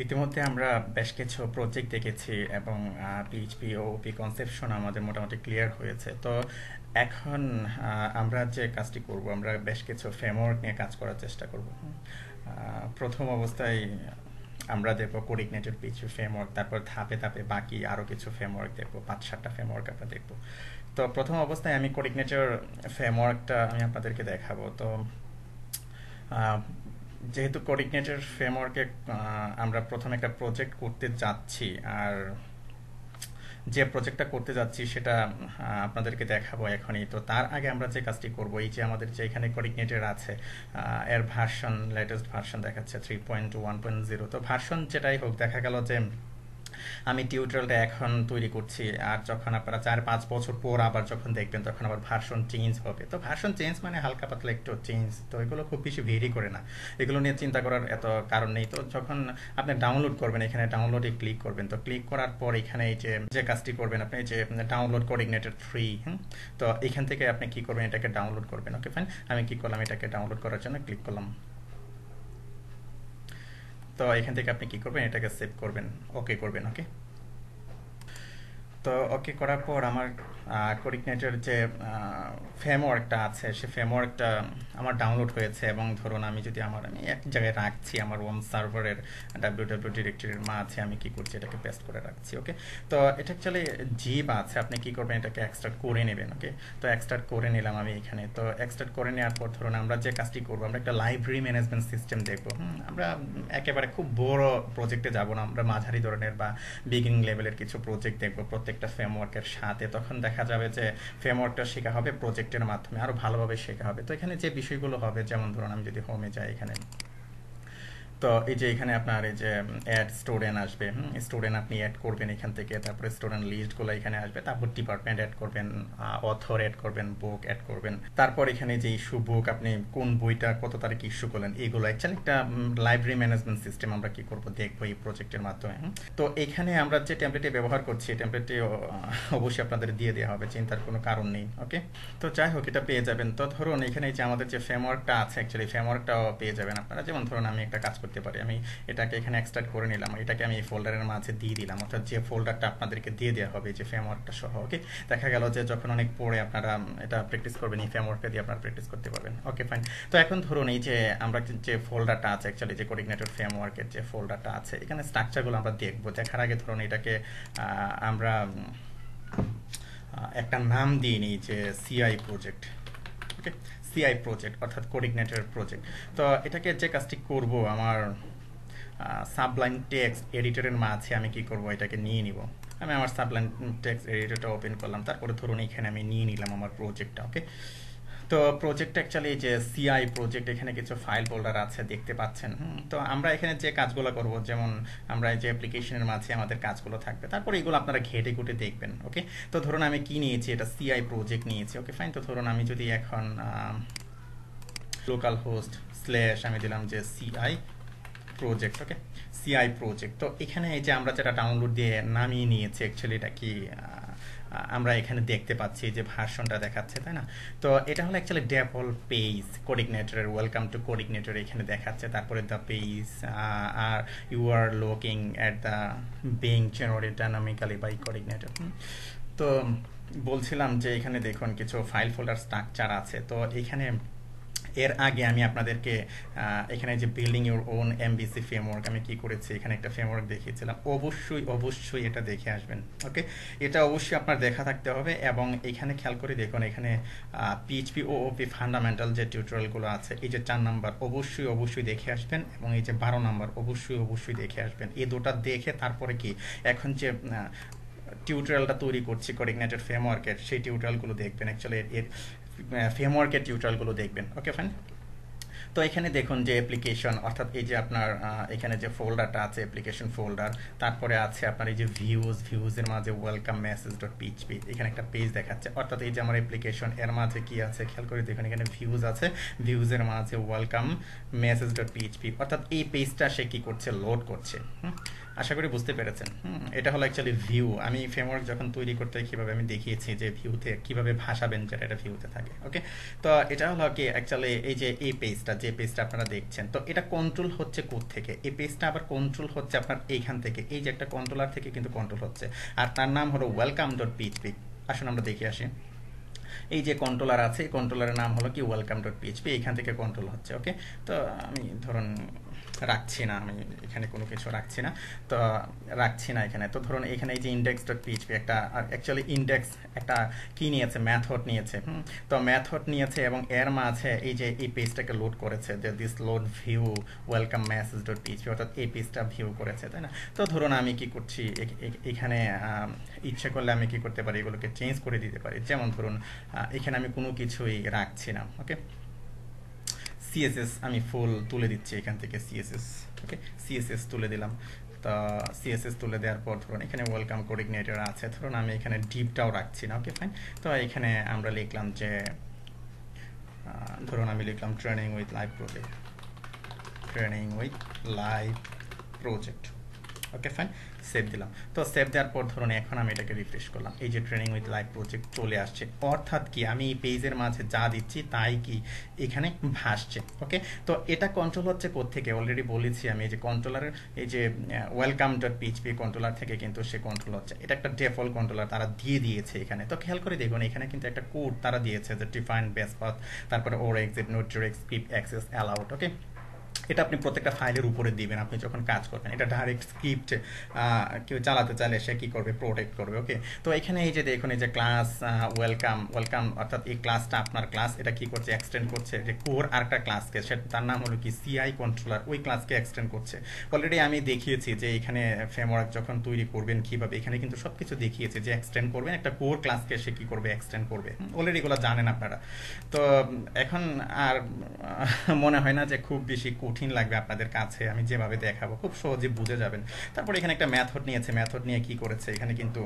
ইতিমধ্যে আমরা বেশ কিছু প্রজেক্ট দেখেছি এবং পিএইচপি ও ওপি কনসেপশন আমাদের মোটামুটি ক্লিয়ার হয়েছে। তো এখন আমরা যে কাজটি করব, আমরা বেশ কিছু ফ্রেমওয়ার্ক নিয়ে কাজ করার চেষ্টা করব। প্রথম অবস্থায় আমরা দেখবো কোঅর্ডিনেটেড পিএইচপি ফ্রেমওয়ার্ক, তারপর ধাপে ধাপে বাকি আরও কিছু ফ্রেমওয়ার্ক দেখবো, 5-7টা ফ্রেমওয়ার্ক আমরা দেখবো। তো প্রথম অবস্থায় আমি কোঅর্ডিনেটর ফ্রেমওয়ার্কটা আমি আপনাদেরকে দেখাবো। তো আহ, যেহেতু কোঅর্ডিনেটর ফ্রেমওয়ার্কে আমরা প্রথমে একটা প্রজেক্ট করতে যাচ্ছি, আর যে প্রজেক্টটা করতে যাচ্ছি সেটা আপনাদেরকে দেখাবো এখনই। তো তার আগে আমরা যে কাজটি করব, এই যে আমাদের যে এখানে কোঅর্ডিনেটর আছে, এর ভার্সন, লেটেস্ট ভার্সন দেখাচ্ছে 3.1.0। তো ভার্সন যেটাই হোক, দেখা গেল যে আমি টিউটোরিয়ালটা এখন তৈরি করছি, আর যখন আপনারা 4-5 বছর পর আবার যখন দেখবেন তখন আবার ভার্সন চেঞ্জ হবে। তো ভার্সন চেঞ্জ মানে হালকা পাতলা একটু চেঞ্জ, তো এগুলো খুব বেশি ভেরি করে না, এগুলো নিয়ে চিন্তা করার এত কারণ নেই। তো যখন আপনি ডাউনলোড করবেন, এখানে ডাউনলোডে ক্লিক করবেন। তো ক্লিক করার পর এখানে এই যে যে কাজটি করবেন, আপনি এই যে ডাউনলোড কোঅর্ডিনেটর 3, তো এখান থেকে আপনি কি করবেন, এটাকে ডাউনলোড করবেন। ওকে ফাইন, আমি কি করলাম, এটাকে ডাউনলোড করার জন্য ক্লিক করলাম। তো এখান থেকে আপনি কি করবেন, এটাকে সেভ করবেন, ওকে করবেন। ওকে, তো ওকে করার পর আমার কোঅর্ডিনেটর যে ফ্রেমওয়ার্কটা আছে, সে ফ্রেমওয়ার্কটা আমার ডাউনলোড হয়েছে। এবং ধরুন আমি এক জায়গায় রাখছি, আমার হোম সার্ভারের ডাব্লিউ ডিরেক্টরির মাঝে আমি কি করছি, এটাকে পেস্ট করে রাখছি। ওকে, তো এটা অ্যাকচুয়ালি জিপ আছে, আপনি কি করবেন, এটাকে এক্সট্রাক্ট করে নেবেন। ওকে, তো এক্সট্রাক্ট করে নিলাম আমি এখানে। তো এক্সট্রাক্ট করে নেওয়ার পর ধরুন আমরা যে কাজটি করবো, আমরা একটা লাইব্রেরি ম্যানেজমেন্ট সিস্টেম দেখবো। আমরা একেবারে খুব বড় প্রজেক্টে যাব না, আমরা মাঝারি ধরনের বা বিগিনিং লেভেলের কিছু প্রজেক্ট দেখবো প্রত্যেকটা ফ্রেমওয়ার্কের সাথে। তখন দেখা যাবে যে ফ্রেমওয়ার্কটা শেখা হবে প্রজেক্টের মাধ্যমে, আরো ভালোভাবে শেখা হবে। তো এখানে যে বিষয়গুলো হবে, যেমন ধরুন আমি যদি হোমে যাই এখানে, তো এই যে এখানে আপনার এই যে অ্যাড স্টুডেন্ট আসবে, স্টুডেন্ট আপনি অ্যাড করবেন এখান থেকে, তারপরে স্টুডেন্ট লিস্টগুলো এখানে আসবে, তারপর ডিপার্টমেন্ট অ্যাড করবেন, অথর অ্যাড করবেন, বুক অ্যাড করবেন, তারপর এখানে যে ইস্যু বুক, আপনি কোন বইটা কত তারিখ ইস্যু করলেন, এগুলো অ্যাকচুয়ালি একটা লাইব্রেরি ম্যানেজমেন্ট সিস্টেম আমরা কি করব দেখবো এই প্রজেক্টের মাধ্যমে। তো এখানে আমরা যে টেমপ্লেটটি ব্যবহার করছি, এই টেমপ্লেটটি অবশ্যই আপনাদের দিয়ে দেওয়া হবে, চিন্তার কোনো কারণ নেই। ওকে, তো যাই হোক, এটা পেয়ে যাবেন। তো ধরুন এখানে যে আমাদের যে ফ্রেমওয়ার্কটা আছে, অ্যাকচুয়ালি ফ্রেমওয়ার্কটাও পেয়ে যাবেন আপনারা। যেমন ধরুন আমি একটা কাজ করতে পারি, আমি এটাকে এখানে এক্সট্রাক্ট করে নিলাম, এটাকে আমি এই ফোল্ডারের মাঝে দিয়ে দিলাম, অর্থাৎ যে ফোল্ডারটা আপনাদেরকে দিয়ে দেওয়া হবে যে ফ্রেমওয়ার্কটা সহ। ওকে, দেখা গেল যে যখন অনেক পরে আপনারা এটা প্র্যাকটিস করবেন, এই ফ্রেমওয়ার্কটা দিয়ে আপনারা প্র্যাকটিস করতে পারবেন। ওকে ফাইন, তো এখন ধরুন এই যে আমরা যে ফোল্ডারটা আছে, অ্যাকচুয়ালি যে কোঅর্ডিনেটর ফ্রেমওয়ার্কের যে ফোল্ডারটা আছে, এখানে স্ট্রাকচারগুলো আমরা দেখবো। দেখার আগে ধরুন এটাকে আমরা একটা নাম দিয়ে নিই যে সিআই প্রজেক্ট। ওকে, সিআই প্রজেক্ট অর্থাৎ কোঅর্ডিনেটর প্রজেক্ট। তো এটাকে যে কাজটি করব, আমার সাবলাইম টেক্সট এডিটরের মাঝে আমি কি করব, এটাকে নিয়ে নিব। আমি আমার সাবলাইম টেক্সট এডিটরটা ওপেন করলাম, তারপরে ধরুন এখানে আমি নিয়ে নিলাম আমার প্রজেক্টটা। ওকে, তো প্রজেক্ট অ্যাকচুয়ালি যে সিআই প্রজেক্ট, এখানে কিছু ফাইল ফোল্ডার আছে দেখতে পাচ্ছেন। তো আমরা এখানে যে কাজগুলো করব, যেমন আমরা এই যে অ্যাপ্লিকেশনের মাঝে আমাদের কাজগুলো থাকবে, তারপর এগুলো আপনারা ঘেটে ঘুটে দেখবেন। ওকে, তো ধরুন আমি কি নিয়েছি, এটা সিআই প্রজেক্ট নিয়েছি। ওকে ফাইন, তো ধরুন আমি যদি এখন লোকাল হোস্ট স্ল্যাশ আমি দিলাম যে সিআই প্রজেক্ট। ওকে, সিআই প্রজেক্ট। তো এখানে এই যে আমরা যেটা ডাউনলোড দিয়ে নামিয়ে নিয়েছি, অ্যাকচুয়ালি এটা কি আমরা এখানে দেখতে পাচ্ছি যে ভার্সনটা দেখাচ্ছে, তাই না? তো এটা হলো অ্যাকচুয়ালি ডেফল্ট পেজ কোঅর্ডিনেটরের, ওয়েলকাম টু কোঅর্ডিনেটর এখানে দেখাচ্ছে। তারপরে the page are you are looking at the being generated dynamically by coordinator. তো বলছিলাম যে এখানে দেখুন কিছু ফাইল ফোল্ডার স্ট্রাকচার আছে। তো এখানে এর আগে আমি আপনাদেরকে এখানে যে building your own MBC framework, আমি কি করেছি, এখানে একটা ফ্রেমওয়ার্ক দেখিয়েছিলাম। অবশ্যই অবশ্যই এটা দেখে আসবেন। ওকে, এটা অবশ্যই আপনার দেখা থাকতে হবে। এবং এখানে খেয়াল করে দেখুন, এখানে পিএইচপি ও ওপি ফান্ডামেন্টাল যে টিউটোরিয়ালগুলো আছে, এই যে 4 নাম্বার অবশ্যই অবশ্যই দেখে আসবেন, এবং এই যে 12 নাম্বার অবশ্যই অবশ্যই দেখে আসবেন। এই দুটা দেখে তারপরে কি এখন যে টিউটোরিয়ালটা তৈরি করছি কোঅর্ডিনেটর ফ্রেমওয়ার্কের, সেই টিউটোরিয়ালগুলো দেখবেন, অ্যাকচুয়ালি এর ফ্রেমওয়ার্কের টিউটোরিয়ালগুলো দেখবেন। ওকে ফাইন, তো এখানে দেখুন যে অ্যাপ্লিকেশন, অর্থাৎ এই যে আপনার এখানে যে ফোল্ডারটা আছে অ্যাপ্লিকেশন ফোল্ডার, তারপরে আছে আপনার এই যে ভিউজের মাঝে ওয়েলকাম মেসেজ ডট পিএইচপি, এখানে একটা পেজ দেখাচ্ছে। অর্থাৎ এই যে আমার অ্যাপ্লিকেশন, এর মাঝে কি আছে খেয়াল করে দেখুন, এখানে ভিউজ আছে, ভিউজের মাঝে ওয়েলকাম মেসেজ ডট পিএইচপি, অর্থাৎ এই পেজটা সে কি করছে, লোড করছে। আশা করি বুঝতে পেরেছেন। এটা হলো অ্যাকচুয়ালি ভিউ। আমি ফ্রেমওয়ার্ক যখন তৈরি করতে কীভাবে আমি দেখিয়েছি যে ভিউতে কীভাবে ভাসাবেন, যেটা এটা ভিউতে থাকে। ওকে, তো এটা হলো কি অ্যাকচুয়ালি এই যে এই পেজটা, যে যে পেজটা আপনারা দেখছেন, তো এটা কন্ট্রোল হচ্ছে থেকে, এই পেজটা আবার কন্ট্রোল হচ্ছে আপনার এইখান থেকে, এই যে একটা কন্ট্রোলার থেকে কিন্তু কন্ট্রোল হচ্ছে, আর তার নাম হলো ওয়েলকাম ডট পিএইচপি। আসুন আমরা দেখে আসি। এই যে কন্ট্রোলার আছে, এই কন্ট্রোলারের নাম হলো কি ওয়েলকাম ডট পিএইচপি, এখান থেকে কন্ট্রোল হচ্ছে। ওকে, তো আমি ধরুন রাখছি না, আমি এখানে কোনো কিছু রাখছি না, তো রাখছি না এখানে। তো ধরুন এখানে এই যে ইন্ডেক্স ডট পিএইচপি একটা, অ্যাকচুয়ালি ইন্ডেক্স একটা কি নিয়েছে, মেথড নিয়েছে। তো মেথড নিয়েছে এবং এর মাঝে এই যে এই পেজটাকে লোড করেছে, যে this load view welcome message dot PHP, অর্থাৎ এই পেজটা ভিউ করেছে, তাই না? তো ধরুন আমি কি করছি, এখানে ইচ্ছে করলে আমি কি করতে পারি, এগুলোকে চেঞ্জ করে দিতে পারি। যেমন ধরুন এখানে আমি কোনো কিছুই রাখছি না। ওকে, সিএসএস আমি ফুল তুলে দিচ্ছি এখান থেকে, সিএসএস। ওকে, সিএসএস তুলে দিলাম। তো সিএসএস তুলে দেওয়ার পর ধরুন এখানে ওয়েলকাম কোঅর্ডিনেটর আছে, ধরুন আমি এখানে ডিপটাও রাখছি না। Okay fine. তো এখানে আমরা লিখলাম যে ধরুন আমি লিখলাম training with live project, training with live project. Okay fine, save দিলাম। তো সেভ দেওয়ার পর ধরুন এখন আমি এটাকে রিফ্রেশ করলাম, এই যে ট্রেনিং উইথ লাইভ প্রজেক্ট চলে আসছে, অর্থাৎ কি আমি এই পেজের মাঝে যা দিচ্ছি তাই কি এখানে ভাসছে। ওকে, তো এটা কন্ট্রোল হচ্ছে কোত্থেকে, অলরেডি বলেছি আমি, এই যে কন্ট্রোলারের এই যে ওয়েলকাম ডট পিএইচপি কন্ট্রোলার থেকে কিন্তু সে কন্ট্রোল হচ্ছে। এটা একটা ডিফল্ট কন্ট্রোলার তারা দিয়ে দিয়েছে এখানে। তো খেয়াল করে দেখুন এখানে কিন্তু একটা কোড তারা দিয়েছে, যে ডিফাইন বেস পাথ, তারপরে ওর exit, not direct, script access, allowed. Okay, এটা আপনি প্রত্যেকটা ফাইলের উপরে দিবেন আপনি যখন কাজ করবেন। এটা ডাইরেক্ট স্ক্রিপ্ট কেউ চালাতে চাইলে সে কি করবে, প্রোটেক্ট করবে। ওকে, তো এখানে এই যে দেখুন এই যে ক্লাস ওয়েলকাম, ওয়েলকাম অর্থাৎ এই ক্লাসটা আপনার ক্লাস, এটা কি করছে, এক্সটেন্ড করছে যে কোর আরেকটা ক্লাসকে, সেটা তার নাম হলো কি সিআই কন্ট্রোলার, ওই ক্লাসকে এক্সটেন্ড করছে। অলরেডি আমি দেখিয়েছি যে এখানে ফ্রেমওয়ার্ক যখন তৈরি করবেন কিভাবে, এখানে কিন্তু সব কিছু দেখিয়েছে যে এক্সটেন্ড করবেন একটা কোর ক্লাসকে, সে কি করবে, এক্সটেন্ড করবে। অলরেডি এগুলো জানেন আপনারা। তো এখন আর মনে হয় না যে খুব বেশি কঠিন লাগবে আপনাদের কাছে, আমি যেভাবে দেখাবো খুব সহজে বুঝে যাবেন। তারপর এখানে একটা মেথড নিয়েছে, মেথড নিয়ে কি করেছে, এখানে কিন্তু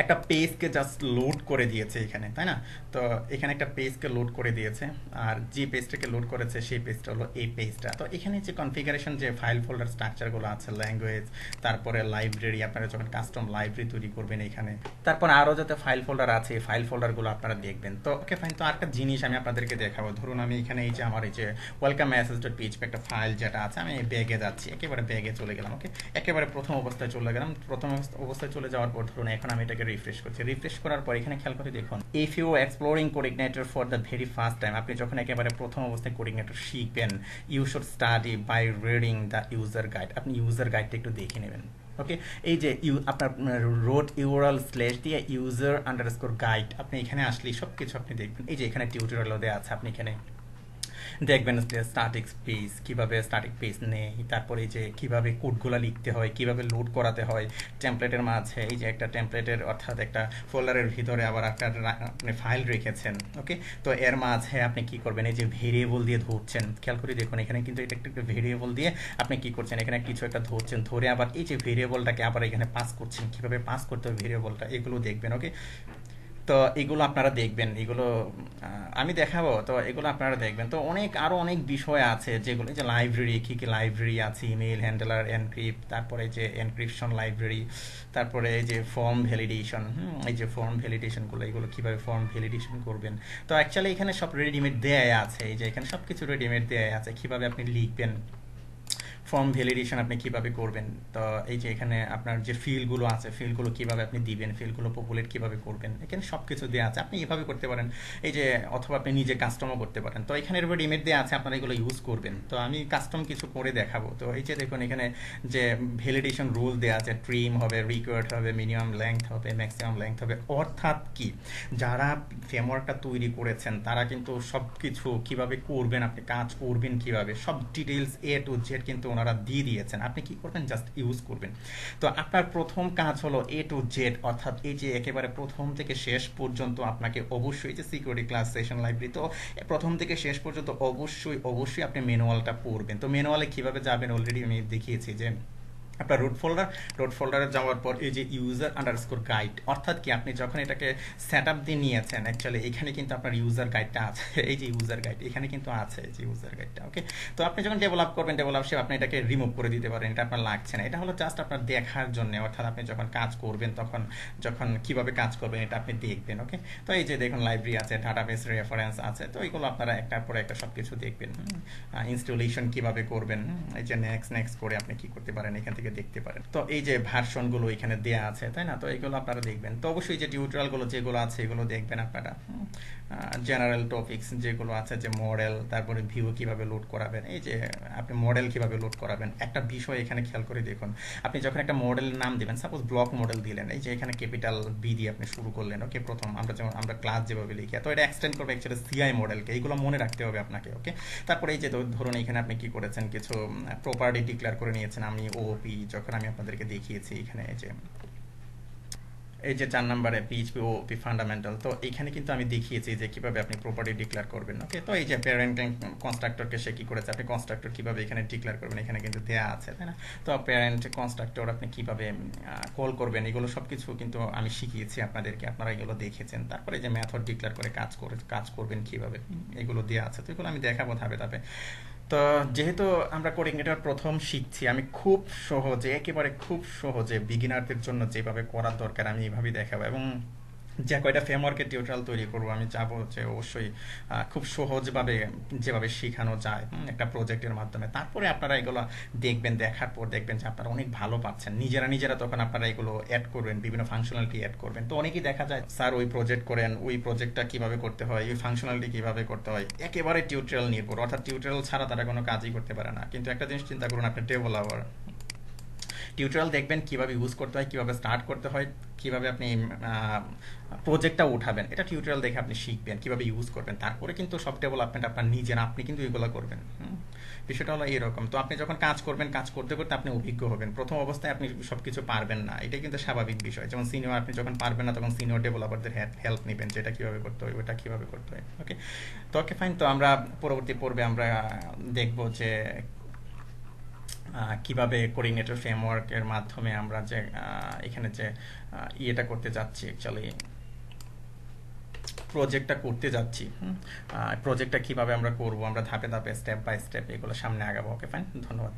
একটা পেজকে জাস্ট লোড করে দিয়েছে এখানে, তাই না? তো এখানে একটা পেজকে লোড করে দিয়েছে, আর যে পেজটাকে লোড করেছে সেই পেজটা হলো এই পেজটা। তো এখানে যে কনফিগারেশন, যে ফাইল ফোল্ডার স্ট্রাকচারগুলো আছে, ল্যাঙ্গুয়েজ, তারপরে লাইব্রেরি, আপনারা যখন কাস্টম লাইব্রেরি তৈরি করবেন এখানে, তারপর আরও যাতে ফাইল ফোল্ডার আছে এই ফাইল ফোল্ডারগুলো আপনারা দেখবেন। তো ওকে ফাইন, তো আরেকটা জিনিস আমি আপনাদেরকে দেখাবো। ধরুন আমি এখানে এই যে আমার এই যে ওয়েলকাম মেসেজ ডট পিএইচপি একটা ফাইল যেটা আছে, আমি ব্যাগে যাচ্ছি, একেবারে ব্যাগে চলে গেলাম। ওকে, একেবারে প্রথম অবস্থায় চলে গেলাম। প্রথম অবস্থায় চলে যাওয়ার পর ধরুন এখন আমি এটাকে রিফ্রেশ করছি। রিফ্রেশ করার পর এখানে খেয়াল করে দেখুন, if you exploring coordinator for the very first time, আপনি যখন একেবারে প্রথম অবস্থায় কোঅর্ডিনেটর শিখবেন, you should study by reading the user guide. আপনি ইউজার গাইডটা একটু দেখে নেবেন। ওকে, এই যে আপনার রোড ইউআরএল স্ল্যাশ দিয়ে ইউজার আন্ডারস্কোর গাইড, আপনি এখানে আসলেই সব কিছু আপনি দেখবেন। এই যে এখানে টিউটোরিয়ালও দেওয়া আছে, আপনি এখানে দেখবেন স্ট্যাটিক পেজ, কিভাবে স্ট্যাটিক পেজ নেই, তারপরে এই যে কিভাবে কোডগুলো লিখতে হয়, কিভাবে লোড করাতে হয় টেমপ্লেটের মাঝে, এই যে একটা টেমপ্লেটের অর্থাৎ একটা ফোল্ডারের ভিতরে আবার একটা আপনি ফাইল রেখেছেন। ওকে, তো এর মাঝে আপনি কি করবেন, এই যে ভেরিয়েবল দিয়ে ধরছেন, খেয়াল করে দেখুন এখানে কিন্তু এটা একটা ভেরিয়েবল দিয়ে আপনি কি করছেন, এখানে কিছু একটা ধরছেন, ধরে আবার এই যে ভেরিয়েবলটাকে আবার এখানে পাস করছেন, কিভাবে পাস করতে হবে ভেরিয়েবলটা, এগুলো দেখবেন। ওকে, তো এগুলো আপনারা দেখবেন, এগুলো আমি দেখাবো, তো এগুলো আপনারা দেখবেন। তো আরও অনেক বিষয় আছে যেগুলো, যে লাইব্রেরি, কী কী লাইব্রেরি আছে, ইমেল হ্যান্ডলার, এনক্রিপ্ট, তারপরে যে এনক্রিপশন লাইব্রেরি, তারপরে এই যে ফর্ম ভ্যালিডেশন, এই যে ফর্ম ভ্যালিডেশনগুলো, এগুলো কীভাবে ফর্ম ভ্যালিডেশন করবেন। তো অ্যাকচুয়ালি এখানে সব রেডিমেড দেয়া আছে, এই যে এখানে সব কিছু রেডিমেড দেয়া আছে, কীভাবে আপনি লিখবেন, ফর্ম ভ্যালিডেশন আপনি কিভাবে করবেন। তো এই যে এখানে আপনার যে ফিল্ডগুলো আছে, ফিল্ডগুলো কিভাবে আপনি দিবেন, ফিল্ডগুলো পপুলেট কিভাবে করবেন, এখানে সব কিছু দেওয়া আছে, আপনি এভাবে করতে পারেন। এই যে অথবা আপনি নিজে কাস্টমও করতে পারেন। তো এখানে রেডিমেড দেওয়া আছে, আপনারা এগুলো ইউজ করবেন। তো আমি কাস্টম কিছু করে দেখাবো। তো এই যে দেখুন এখানে যে ভ্যালিডেশন রুল দেওয়া আছে, ট্রিম হবে, রিকোয়ার্ড হবে, মিনিমাম লেংথ হবে, ম্যাক্সিমাম লেংথ হবে। অর্থাৎ কি, যারা ফ্রেমওয়ার্কটা তৈরি করেছেন তারা কিন্তু সব কিছু কীভাবে করবেন, আপনি কাজ করবেন কীভাবে, সব ডিটেলস এ টু জেড কিন্তু ওনারা দিয়ে দিয়েছেন। আপনি কি করবেন, জাস্ট ইউজ করবেন। তো আপনার প্রথম কাজ হলো এ টু জেড, অর্থাৎ এই যে একেবারে প্রথম থেকে শেষ পর্যন্ত আপনাকে অবশ্যই, যে সিকিউরিটি ক্লাস সেশন লাইব্রেরি, তো প্রথম থেকে শেষ পর্যন্ত অবশ্যই আপনি ম্যানুয়ালটা পড়বেন। তো ম্যানুয়ালে কিভাবে যাবেন অলরেডি আমি দেখিয়েছি, যে আপনার রুট ফোল্ডারে যাওয়ার পর এই যে ইউজার আন্ডারস্কোর গাইড, অর্থাৎ কি আপনি যখন এটাকে সেট আপ দিয়ে নিয়েছেন, অ্যাকচুয়ালি এখানে কিন্তু আপনার ইউজার গাইডটা আছে, এই যে ইউজার গাইড এখানে কিন্তু আছে, এই যে ইউজার গাইডটা। ওকে, তো আপনি যখন ডেভেলপ করবেন, ডেভেলপ শেপ আপনি এটাকে রিমুভ করে দিতে পারেন, এটা আপনার লাগছে না। এটা হলো জাস্ট আপনার দেখার জন্য, অর্থাৎ আপনি যখন কাজ করবেন তখন যখন কিভাবে কাজ করবেন এটা আপনি দেখবেন। ওকে, তো এই যে দেখুন লাইব্রেরি আছে, ডাটাবেস রেফারেন্স আছে, তো এইগুলো আপনারা একটার পর একটা সব কিছু দেখবেন। ইনস্টলেশন কিভাবে করবেন, এই যে নেক্সট নেক্সট করে আপনি কি করতে পারেন এখান থেকে দেখতে পারেন। তো এই যে ভার্সনগুলো এখানে দেয়া আছে, তাই না? তো এইগুলো আপনারা দেখবেন। তো অবশ্যই যে টিউটোরিয়ালগুলো যেগুলো আছে এগুলো দেখবেন আপনারা। জেনারেল টপিকস যেগুলো আছে, যে মডেল, তারপরে ভিউ কিভাবে লোড করাবেন, এই যে আপনি মডেল কিভাবে লোড করাবেন। একটা বিষয় এখানে খেয়াল করে দেখুন, আপনি যখন একটা মডেলের নাম দিবেন, সাপোজ ব্লক মডেল দিলেন, এই যে এখানে ক্যাপিটাল বি দিয়ে আপনি শুরু করলেন। ওকে, প্রথম আমরা ক্লাস যেভাবে লিখি, তো এটা এক্সটেন্ড করবে অ্যাকচুয়ালি সিআই মডেলকে, এইগুলো মনে রাখতে হবে আপনাকে। ওকে, তারপরে এই যে ধরুন এখানে আপনি কি করেছেন, কিছু প্রপার্টি ডিক্লেয়ার করে নিয়েছেন। আমি ওপি যখন আমি আপনাদেরকে দেখিয়েছি এখানে, এই যে 4 নম্বরে পিএইচপি ওপি ফান্ডামেন্টাল, তো এখানে কিন্তু আমি দেখিয়েছি যে কিভাবে আপনি প্রপার্টি ডিক্লেয়ার করবেন। ওকে, তো এই যে প্যারেন্ট কনস্ট্রাক্টরকে সে কি করেছে, আপনি কনস্ট্রাক্টর কিভাবে এখানে ডিক্লেয়ার করবেন এখানে কিন্তু দেয়া আছে, তাই না? তো প্যারেন্ট কনস্ট্রাক্টর আপনি কিভাবে কল করবেন, এগুলো সব কিছু কিন্তু আমি শিখিয়েছি আপনাদেরকে, আপনারা এগুলো দেখেছেন। তারপরে যে মেথড ডিক্লেয়ার করে কাজ করবেন কিভাবে, এগুলো দেওয়া আছে। তো এগুলো আমি দেখাবো ধাপে ধাপে। তো যেহেতু আমরা কোডিংয়েটার প্রথম শিখছি, আমি খুব সহজে, একেবারে খুব সহজে বিগিনারদের জন্য যেভাবে করার দরকার আমি এইভাবেই দেখাবো, এবং যে কয়টা ফ্রেমওয়ার্কের টিউটোরিয়াল তৈরি করবো আমি চাবো যে অবশ্যই খুব সহজভাবে যেভাবে শেখানো যায় একটা প্রজেক্টের মাধ্যমে। তারপরে আপনারা এগুলো দেখবেন, দেখার পর দেখবেন যে আপনারা অনেক ভালো পাচ্ছেন নিজেরা নিজেরা, তখন আপনারা এগুলো অ্যাড করবেন, বিভিন্ন ফাংশনালিটি অ্যাড করবেন। তো অনেকেই দেখা যায় স্যার ওই প্রজেক্ট করেন, ওই প্রজেক্টটা কিভাবে করতে হয়, ওই ফাংশনালিটি কিভাবে করতে হয়, একেবারে টিউটোরিয়াল নির্ভর, অর্থাৎ টিউটোরিয়াল ছাড়া তারা কোনো কাজই করতে পারে না। কিন্তু একটা জিনিস চিন্তা করুন, আপনি ডেভেলপার, টিউটোরিয়াল দেখবেন কিভাবে ইউজ করতে হয়, কিভাবে স্টার্ট করতে হয়, কিভাবে আপনি প্রজেক্টটা উঠাবেন, এটা টিউটোরিয়াল দেখে আপনি শিখবেন কিভাবে ইউজ করবেন। তারপরে কিন্তু সব ডেভেলপমেন্ট আপনার নিজের, আপনি কিন্তু এগুলো করবেন। বিষয়টা হলো এইরকম। তো আপনি যখন কাজ করবেন, কাজ করতে করতে আপনি অভিজ্ঞ হবেন। প্রথম অবস্থায় আপনি সবকিছু পারবেন না, এটাই কিন্তু স্বাভাবিক বিষয়। যেমন সিনিয়র, আপনি যখন পারবেন না তখন সিনিয়র ডেভেলপারদের হেল্প নেবেন, যে এটা কিভাবে করতে হয়, ওটা কিভাবে করতে হয়। ওকে, তো ওকে ফাইন। তো আমরা পরবর্তী পর্বে আমরা দেখবো যে কিভাবে কোঅর্ডিনেটর ফ্রেমওয়ার্কের মাধ্যমে আমরা যে এখানে যে ইয়েটা করতে যাচ্ছি, অ্যাকচুয়ালি প্রজেক্টটা করতে যাচ্ছি, প্রজেক্টটা কিভাবে আমরা করব, আমরা ধাপে ধাপে স্টেপ বাই স্টেপ এগুলো সামনে আগাবো। ওকে ফাইন, ধন্যবাদ।